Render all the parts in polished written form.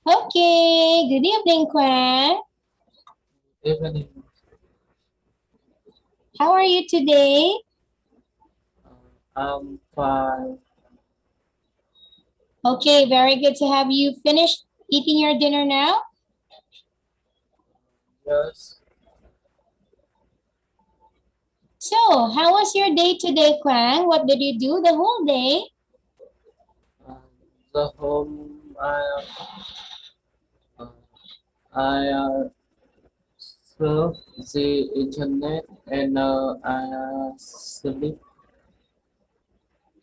Okay, good evening, Quan. Evening. How are you today? I'm fine. Okay, very good to have you. Finished eating your dinner now? Yes. So, how was your day today, Quan? What did you do the whole day? Um, the home uh, I surf the internet and I sleep.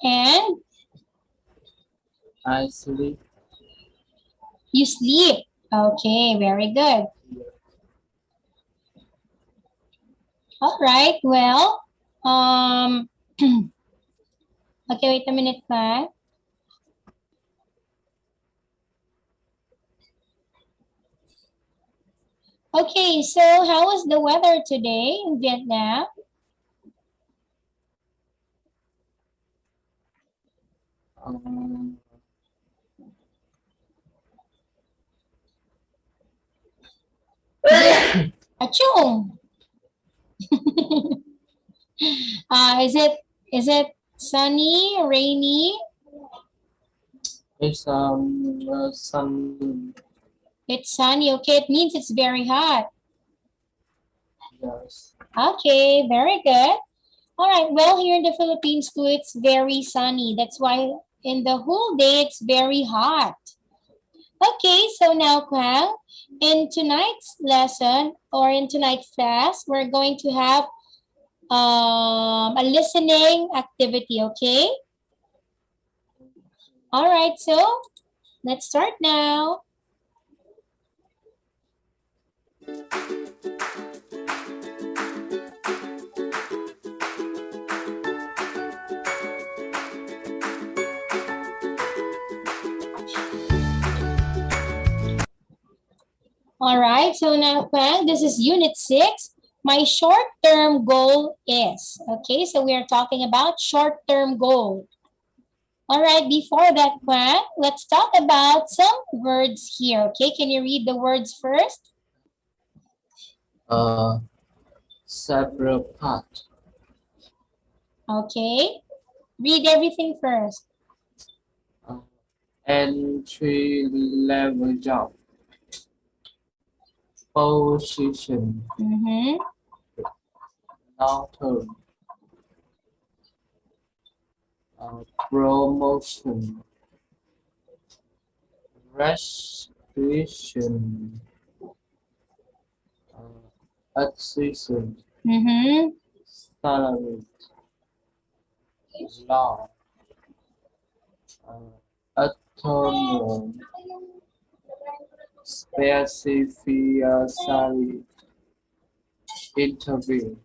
And I sleep. you sleep. Okay, very good. All right, well, okay, wait a minute, Quan. Okay, so how was the weather today in Vietnam? Um, Is it achong? Is it sunny, rainy? it's sun. It's sunny. Okay, it means it's very hot. Yes. Okay, very good. All right, well, here in the Philippines too, it's very sunny. That's why in the whole day, it's very hot. Okay, so now, Kwang, in tonight's lesson or in tonight's class, we're going to have a listening activity, okay? All right, so let's start now. All right, so now, Kwang, this is Unit 6. My short-term goal is, okay, so we are talking about short-term goal. All right, before that, Kwang, let's talk about some words here, okay? Can you read the words first? Several part. Okay, read everything first. Uh, Entry level job. Position. Mm-hmm. Long term. Promotion. Restriction. Accession. Mm-hmm. Salary. Law. Autonomous. Specificity. Interview.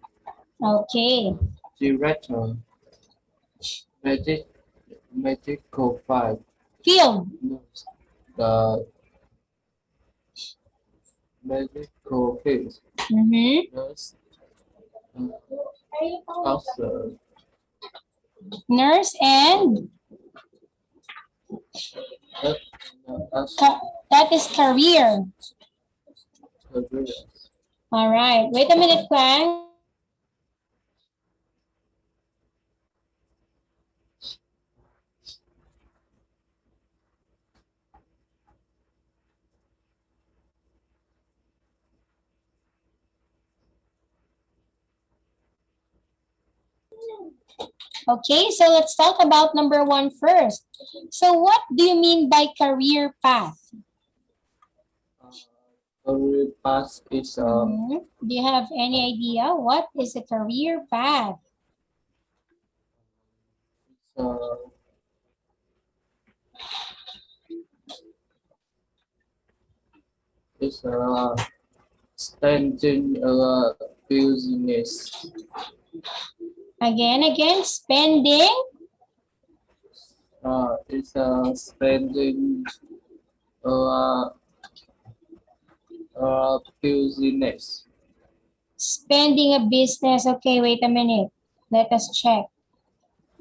Okay. Director. Medic, medical field. Field. The medical field. Mm-hmm. Nurse. Counselor. Nurse and That, that is career. career. All right. Wait a minute, Kwang. Okay, so let's talk about number 1 first. So what do you mean by career path? Career path is Do you have any idea what is a career path? uh, it's standing business. Again, spending. It's spending uh, business. Spending a business. Okay, wait a minute. Let us check.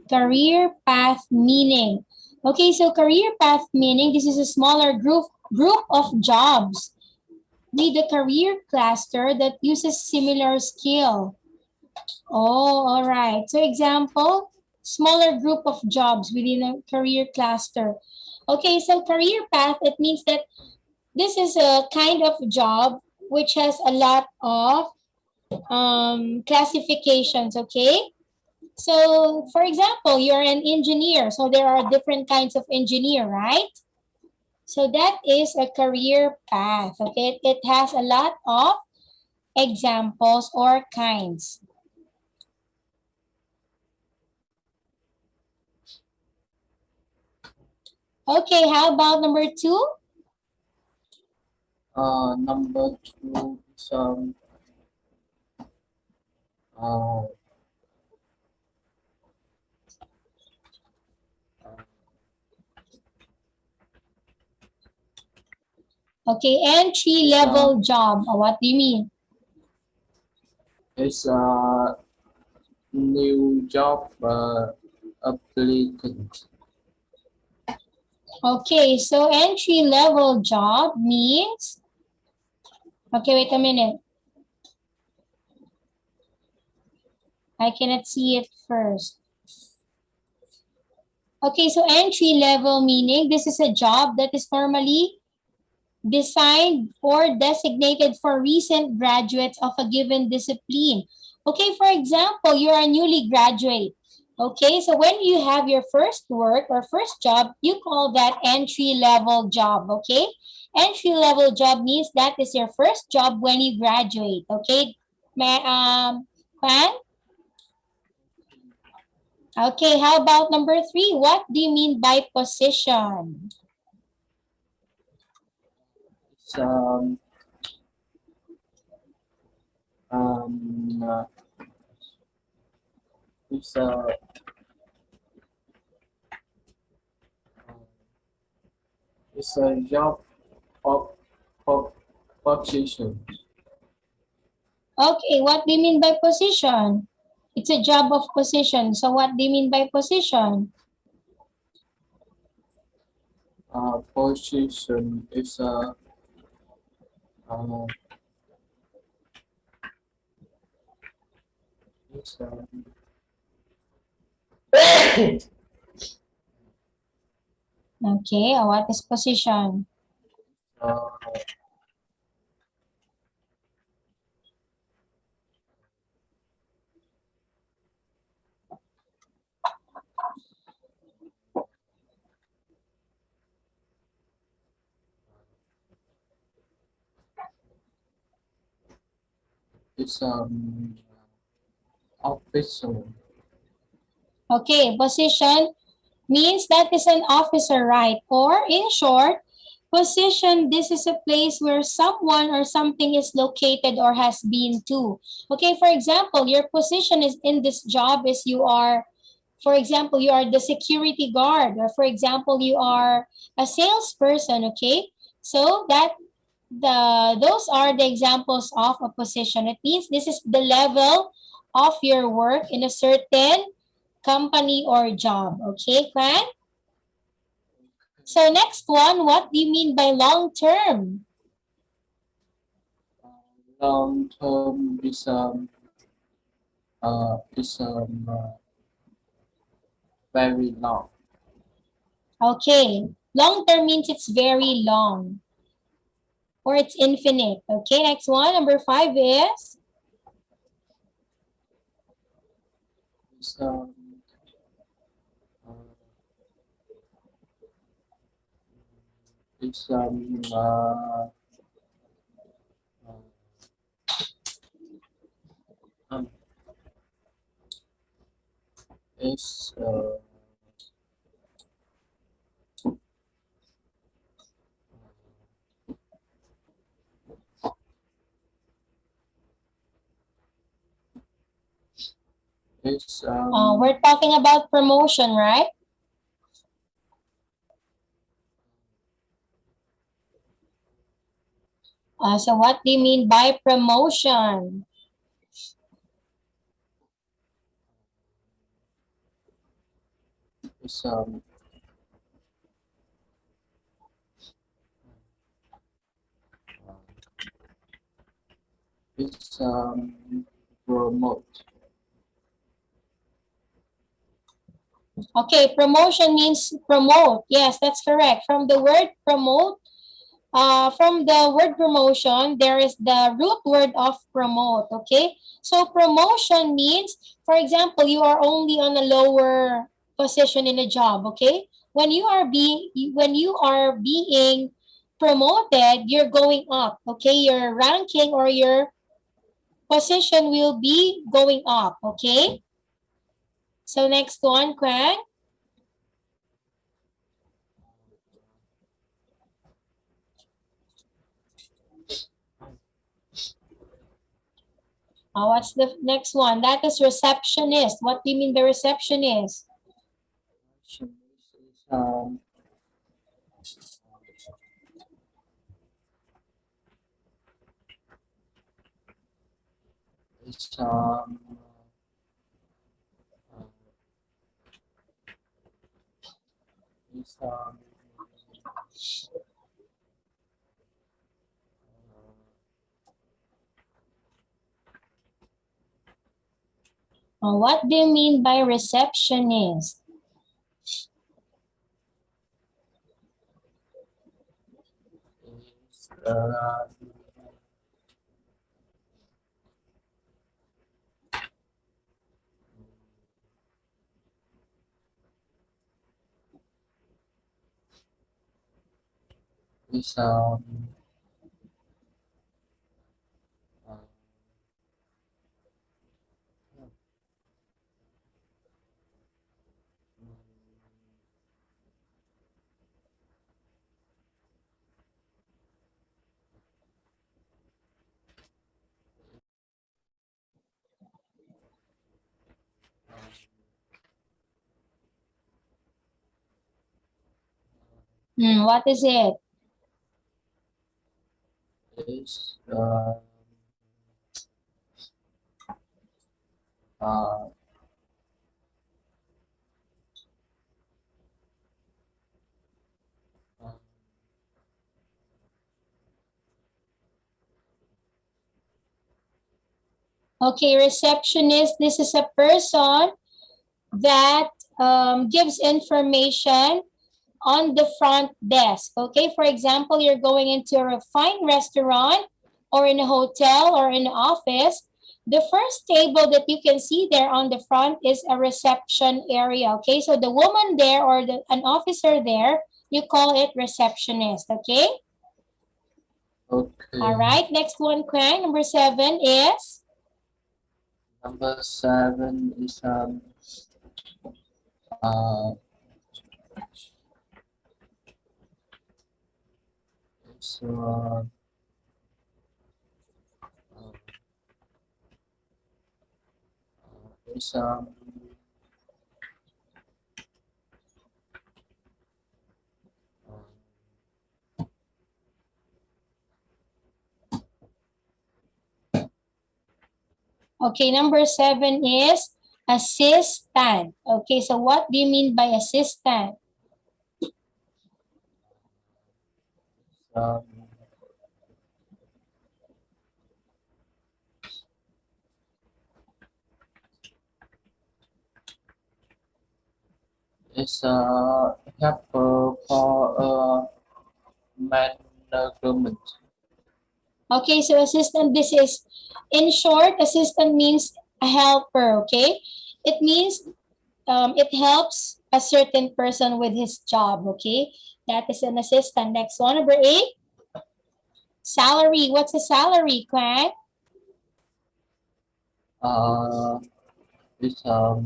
Career path meaning. Okay, so career path meaning this is a smaller group of jobs with a career cluster that uses similar skill. Oh, all right. So example, smaller group of jobs within a career cluster. Okay, so career path, it means that this is a kind of job which has a lot of classifications, okay? So, for example, you're an engineer, so there are different kinds of engineer, right? So that is a career path, okay? It has a lot of examples or kinds. Okay, how about number two? Number two is uh, Okay, entry level job. What do you mean? it's a new job applicant. Okay, so entry level job means, okay, wait a minute. I cannot see it first. Okay, so entry level meaning this is a job that is normally designed or designated for recent graduates of a given discipline. Okay, for example, you're a newly graduate. Okay, so when you have your first work or first job, you call that entry level job. Okay, entry level job means that is your first job when you graduate. Okay, Juan? Okay, how about number three? What do you mean by position? It's um uh, it's it's a job of of position. Okay, what do you mean by position? It's a job of position. So what do you mean by position? Position is uh, it's Okay, what is position? uh, it's official. Okay, position means that is an officer, right? Or in short, position, this is a place where someone or something is located or has been to. Okay, for example, your position is in this job is you are, for example, you are the security guard, or for example, you are a salesperson, okay? So that those are the examples of a position. It means this is the level of your work in a certain company or job. Okay, Clan? So next one, what do you mean by long term? Long term is very long. Okay, long term means it's very long or it's infinite. Okay, next one, number five is It's uh, it's um, it's it's we're talking about promotion, right? So what do you mean by promotion? it's It's promote. Okay, promotion means promote. Yes, that's correct. From the word promote, from the word promotion, there is the root word of promote. Okay, so promotion means, for example, you are only on a lower position in a job. Okay, when you are being promoted, you're going up. Okay, your ranking or your position will be going up. Okay, so next one, Craig. What's the next one? That is receptionist. What do you mean by receptionist? It's it's What do you mean by receptionist? it's it's What is it? it's uh, uh, Okay, receptionist. This is a person that gives information on the front desk. Okay, for example, you're going into a fine restaurant or in a hotel or in an office. The first table that you can see there on the front is a reception area. Okay, so the woman there or an officer there, you call it receptionist. Okay, okay. all right. Next one, Craig. Number 7 is Number 7 is uh, it's it's okay. Number 7 is assistant. Okay, so what do you mean by assistant? um, it's helper for management. Okay, so assistant, this is, in short, assistant means a helper, okay? It means it helps a certain person with his job, okay? That is an assistant. Next one, number 8, salary. What's a salary, Craig? Uh, it's uh,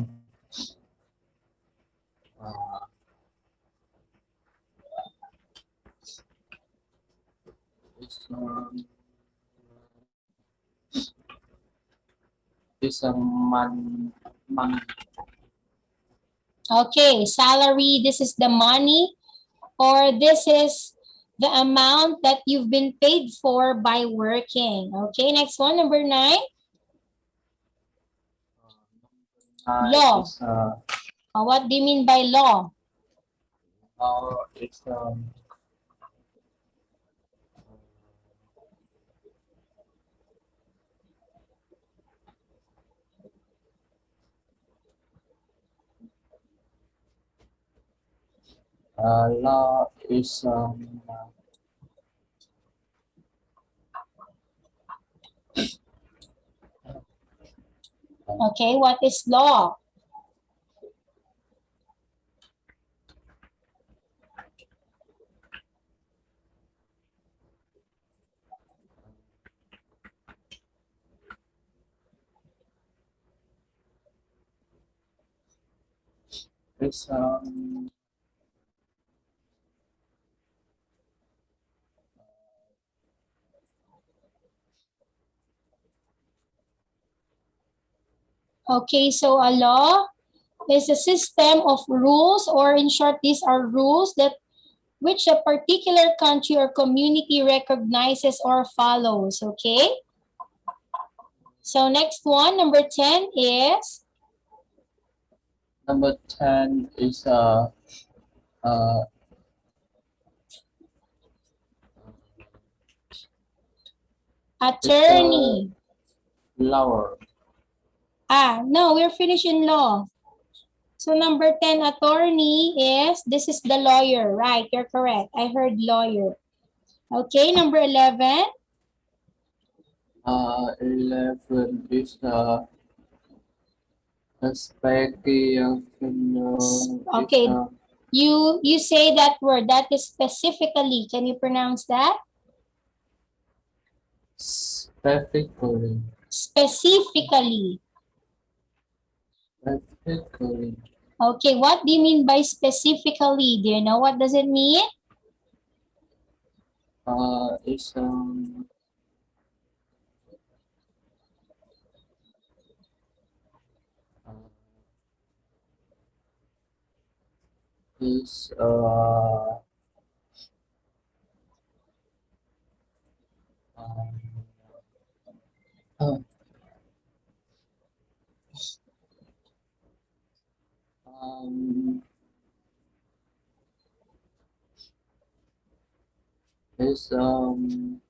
it's it's a money. Okay, salary, this is the money or this is the amount that you've been paid for by working. Okay, next one, number 9, law. It's What do you mean by law? it's Law is Okay, what is law? is Okay, so a law is a system of rules, or in short, these are rules that which a particular country or community recognizes or follows. Okay, so next one, number 10 is number 10 is uh attorney. lower. No, we're finished in law. So number 10, attorney is, this is the lawyer, right? You're correct. I heard lawyer. Okay, number 11. 11 is speculation. Okay, you say that word. That is specifically. Can you pronounce that? Specifically. Specifically. Specifically. Okay, what do you mean by specifically? Do you know what does it mean? It's is um, um, is um,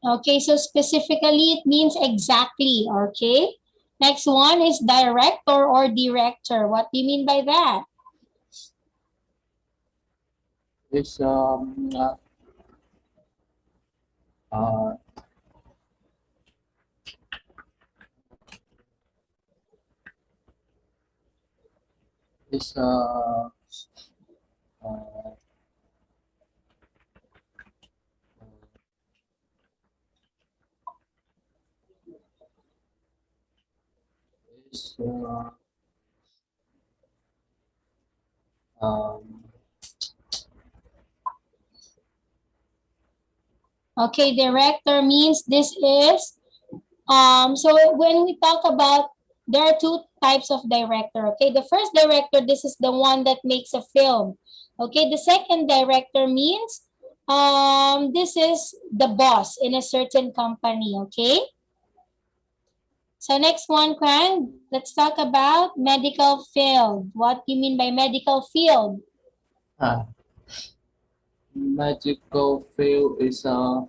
Okay, so specifically it means exactly. Okay. Next one is director or director. What do you mean by that? is uh, is is um, Okay, director means this is so when we talk about, there are two types of director. Okay, the first director, this is the one that makes a film. Okay, the second director means this is the boss in a certain company. Okay, so next one, Kwan, let's talk about medical field. What do you mean by medical field? uh, magical field is uh,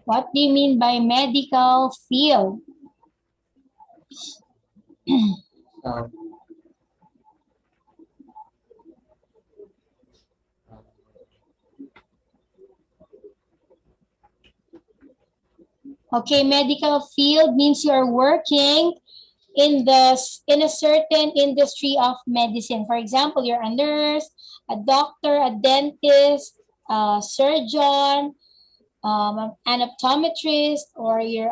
What do you mean by medical field? uh, Okay, medical field means you're working in a certain industry of medicine. For example, you're a nurse, a doctor, a dentist, a surgeon, an optometrist, or you're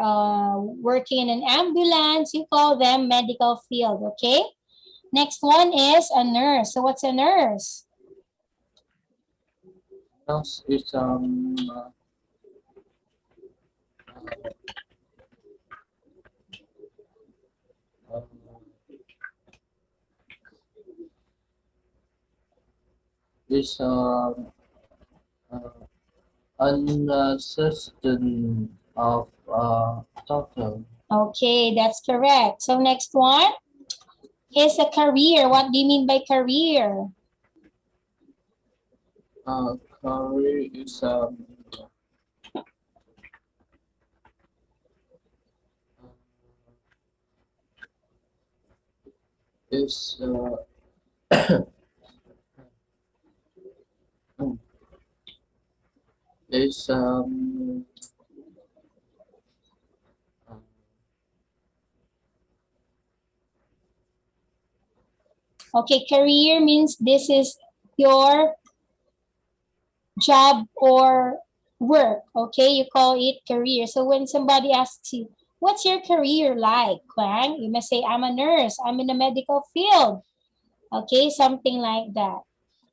working in an ambulance. You call them medical field. Okay. Next one is a nurse. So what's a nurse? nurse is uh, is uh, an assistant of doctor. Okay, that's correct. So next one. is a career. What do you mean by career? Career is is Okay, career means this is your job or work. Okay, you call it career. So when somebody asks you, what's your career like, Kwang? You must say, I'm a nurse. I'm in the medical field. Okay, something like that.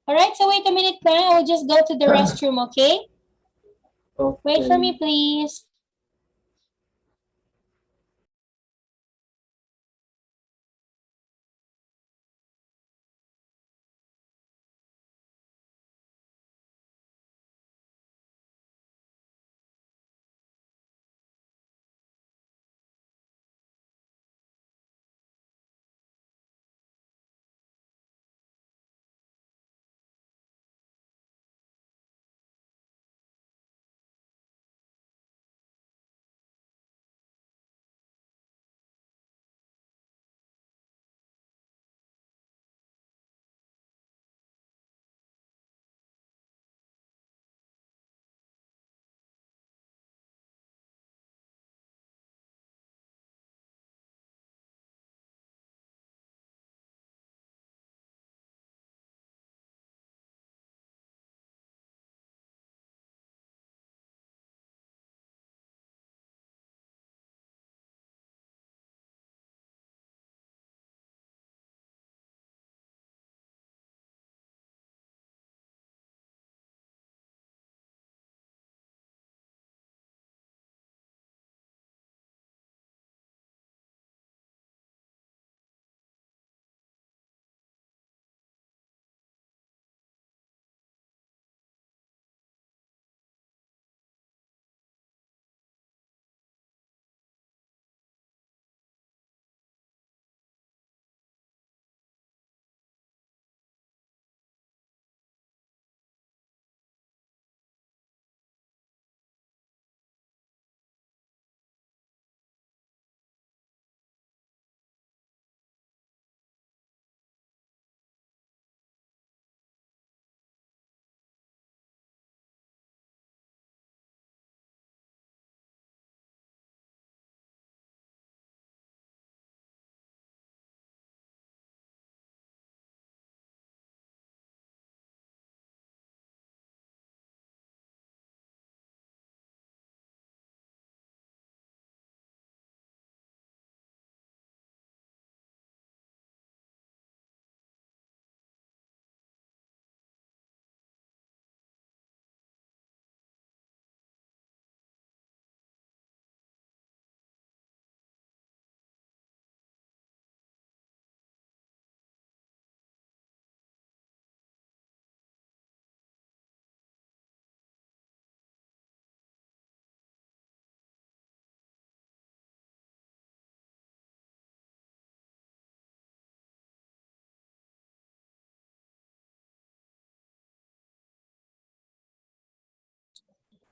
All right, so wait a minute, Kwang. I'll just go to the restroom, okay? Wait for okay. me, please.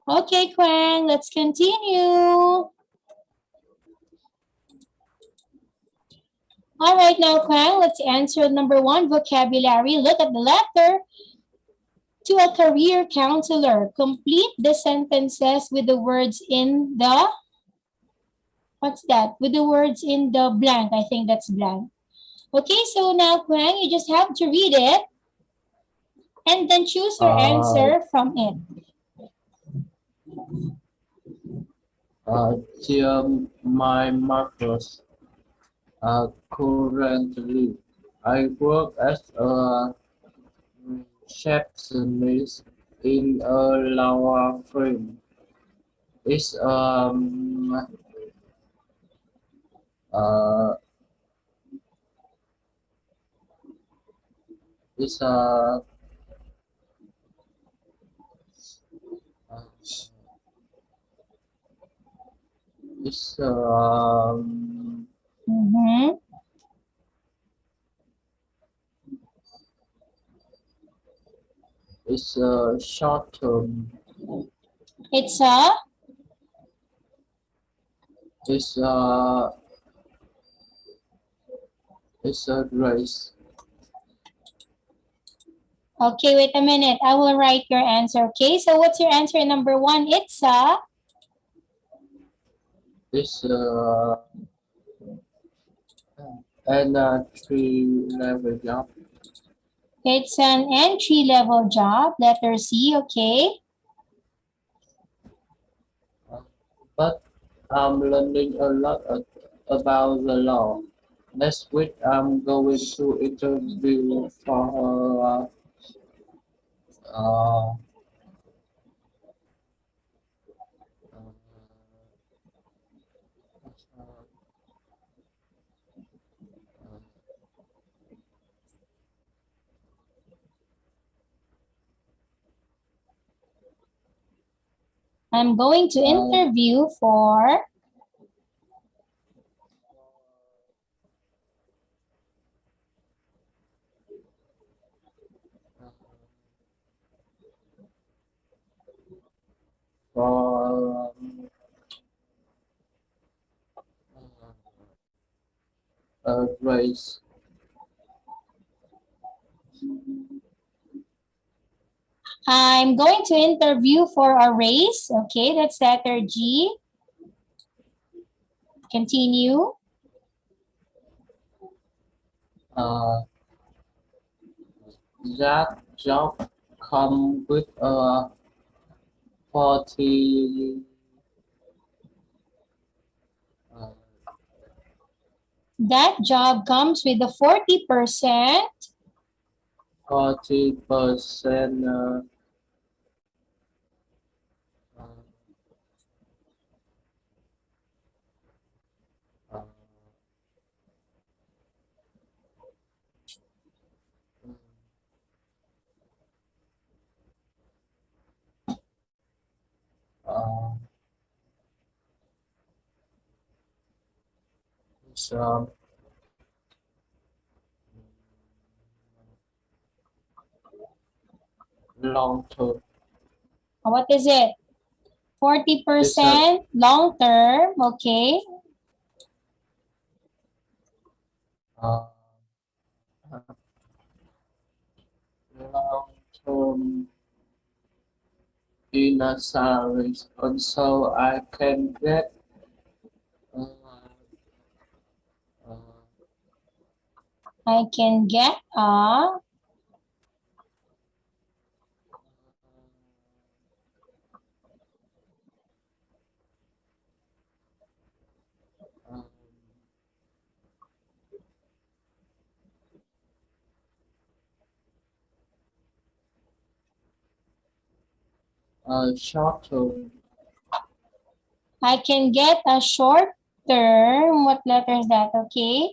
Okay, Kwang, let's continue. All right, now, Kwang, let's answer number one, vocabulary. Look at the letter. To a career counselor, complete the sentences with the words in the, what's that? With the words in the blank. I think that's blank. Okay, so now, Kwang, you just have to read it and then choose your Uh, answer from it. my Marcus. Currently, I work as a receptionist in a law firm. It's uh it's uh, it's Mm-hmm. is a short term. It's a, Is a is a race. okay, wait a minute. I will write your answer. Okay, so what's your answer number one? It's a, Is an entry level job. it's an entry level job. Letter C, okay. But I'm learning a lot about the law. Next week, I'm going to interview for uh, I'm going to uh, interview for, for a race. I'm going to interview for a race. Okay, that's letter G. Continue. Uh, that job come with a 40 uh, That job comes with a 40%. 40% uh, uh, uh, it's long term. What is it? It's a 40% long term. Okay. uh, long term in a salary, and so I can get uh, uh, I can get a, uh, short term. I can get a short term. What letter is that? Okay.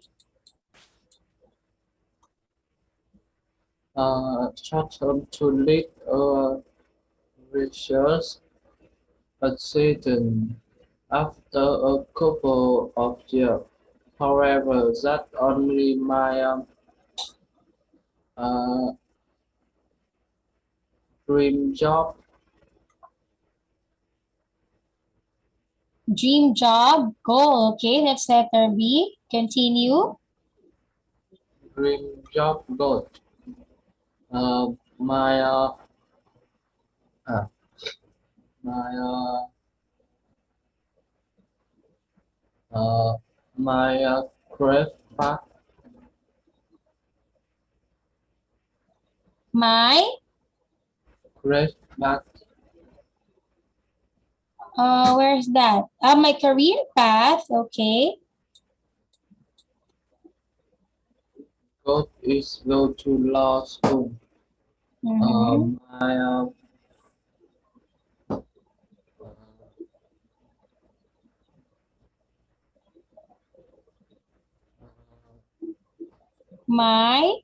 Short term to lead a research assistant after a couple of years. However, that only my uh, dream job. Dream job, goal. Okay, that's letter B. Continue. Dream job goal. My uh, my uh, my craft back My, craft back where's that? My career path. Okay. goal is go to law school. Mm-hmm. My My,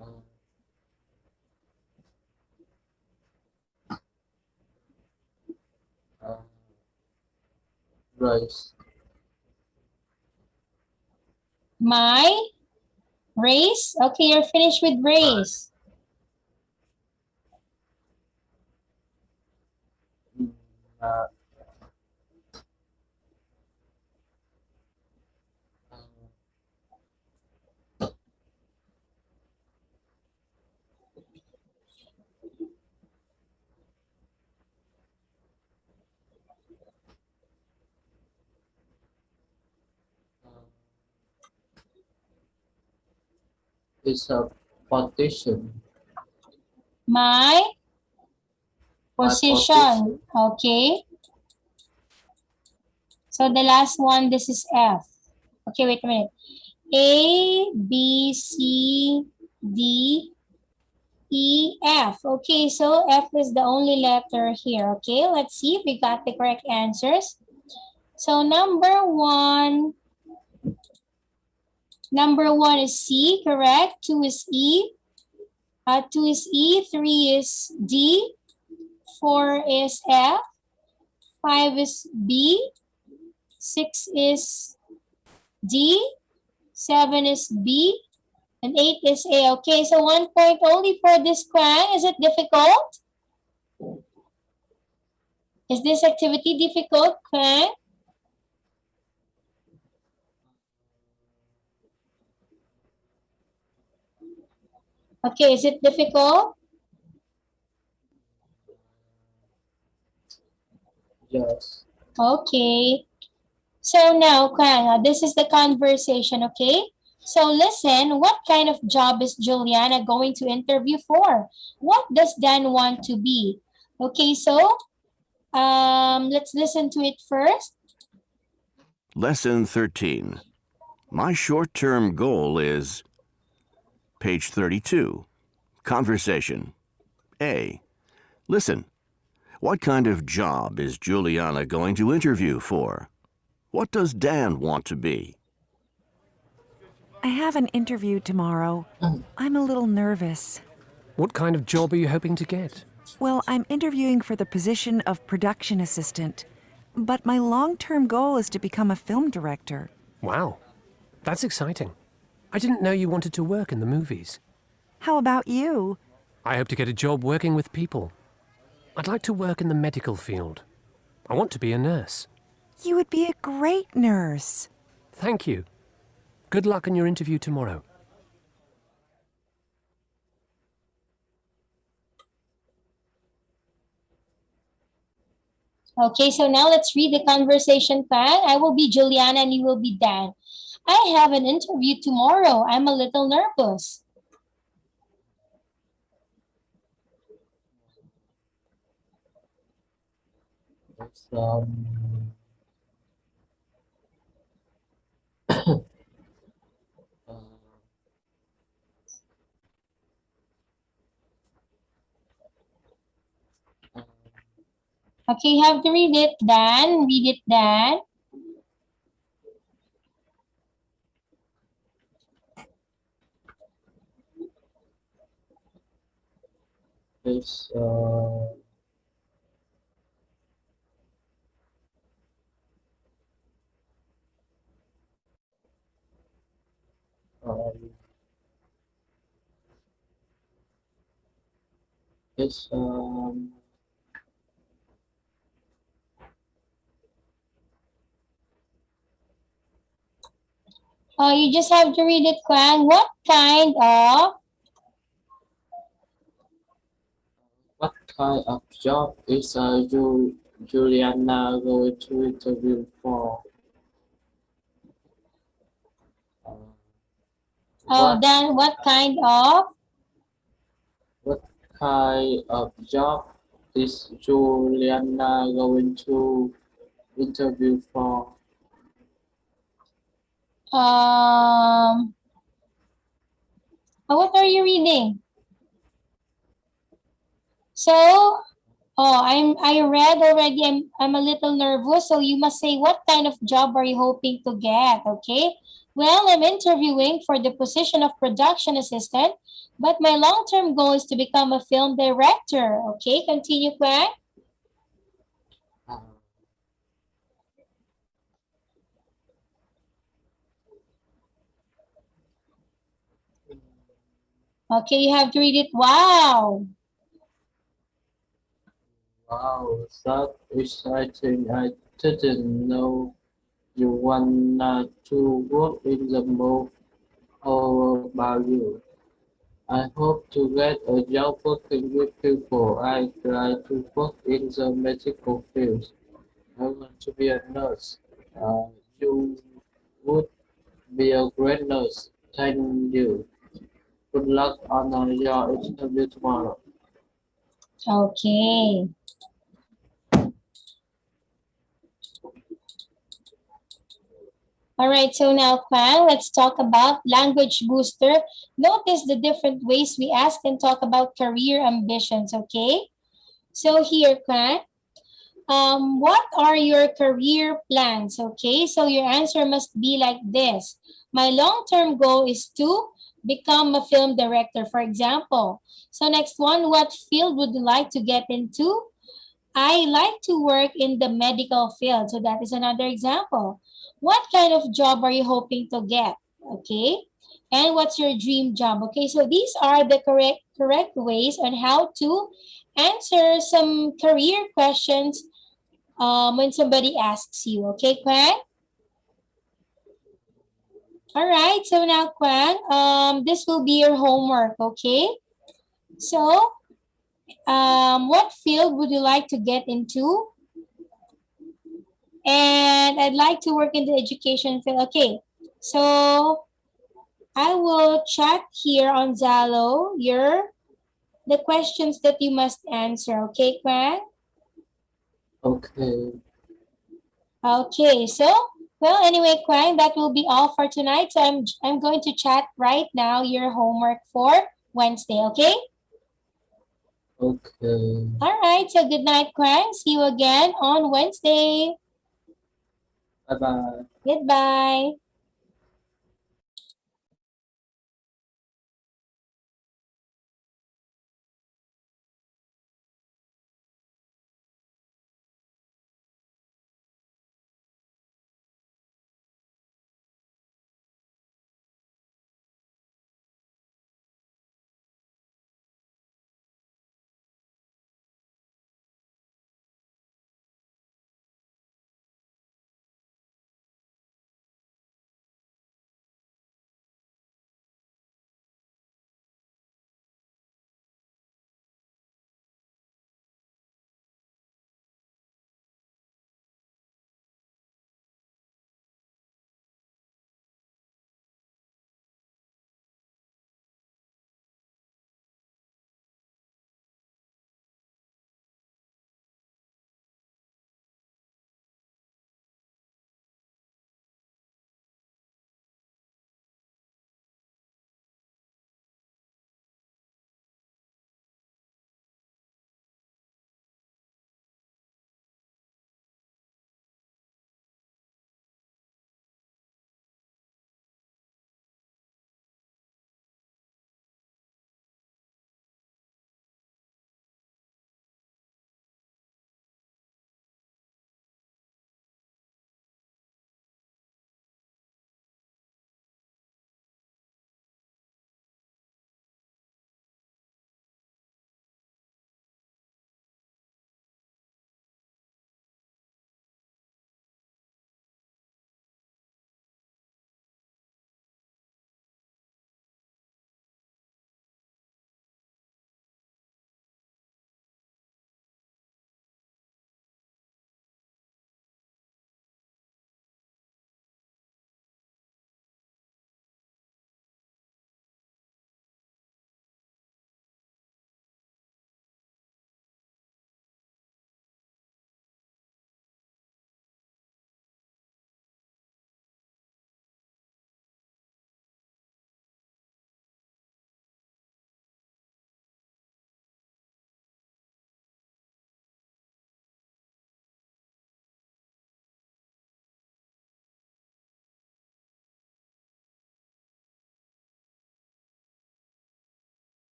uh, uh, race. My race? Okay, you're finished with race. uh, it's a partition. My My position. Okay. So the last one, this is F. Okay, wait a minute. A, B, C, D, E, F. Okay, so F is the only letter here. Okay, let's see if we got the correct answers. So number one is C, correct? 2 is E. 2 is E, 3 is D, 4 is F, 5 is B, 6 is D, 7 is B, and 8 is A. Okay, so 1 point only for this Kwang. Is it difficult? Is this activity difficult, Kwang? Okay, is it difficult? Yes. Okay. So now, Kwang, this is the conversation, okay? So listen, what kind of job is Juliana going to interview for? What does Dan want to be? Okay, so let's listen to it first. Lesson 13. My short-term goal is page 32. Conversation. A. Listen. What kind of job is Juliana going to interview for? What does Dan want to be? I have an interview tomorrow. I'm a little nervous. What kind of job are you hoping to get? Well, I'm interviewing for the position of production assistant. But my long-term goal is to become a film director. Wow, that's exciting. I didn't know you wanted to work in the movies. How about you? I hope to get a job working with people. I'd like to work in the medical field. I want to be a nurse. You would be a great nurse. Thank you. Good luck in your interview tomorrow. Okay, so now let's read the conversation, Kwang. I will be Juliana and you will be Dan. I have an interview tomorrow. I'm a little nervous. It's Okay, you have to read it, Dan. Read it, Dan. it's it's You just have to read it, Kwang. What kind of job is Juliana going to interview for? Dan, what kind of? What kind of job is Juliana going to interview for? What are you reading? So, I read already. I'm a little nervous. So you must say, what kind of job are you hoping to get? Okay. Well, I'm interviewing for the position of production assistant, but my long-term goal is to become a film director. Okay, continue, Kwang. Okay, you have to read it. Wow. Wow, that's exciting. I didn't know you wanted to work in the move. How about you? I hope to get a job working with people. I try to work in the medical field. I want to be a nurse. You would be a great nurse. Thank you. Good luck on your interview tomorrow. Okay. All right, so now, Kwan, let's talk about language booster. Notice the different ways we ask and talk about career ambitions, okay? So here, Kwan, what are your career plans? Okay, so your answer must be like this. My long-term goal is to become a film director, for example. So next one, what field would you like to get into? I like to work in the medical field. So that is another example. What kind of job are you hoping to get? Okay. And what's your dream job? Okay. So these are the correct ways on how to answer some career questions when somebody asks you. Okay, Kwan? All right. So now, Kwan, this will be your homework. Okay. So, what field would you like to get into? And I'd like to work in the education field. Okay, so I will chat here on Zalo the questions that you must answer. Okay, Kwan? Okay. Okay, so well, anyway, Kwan, that will be all for tonight. So I'm going to chat right now your homework for Wednesday. Okay. Okay. All right. So good night, Kwan. See you again on Wednesday. Bye bye. Goodbye.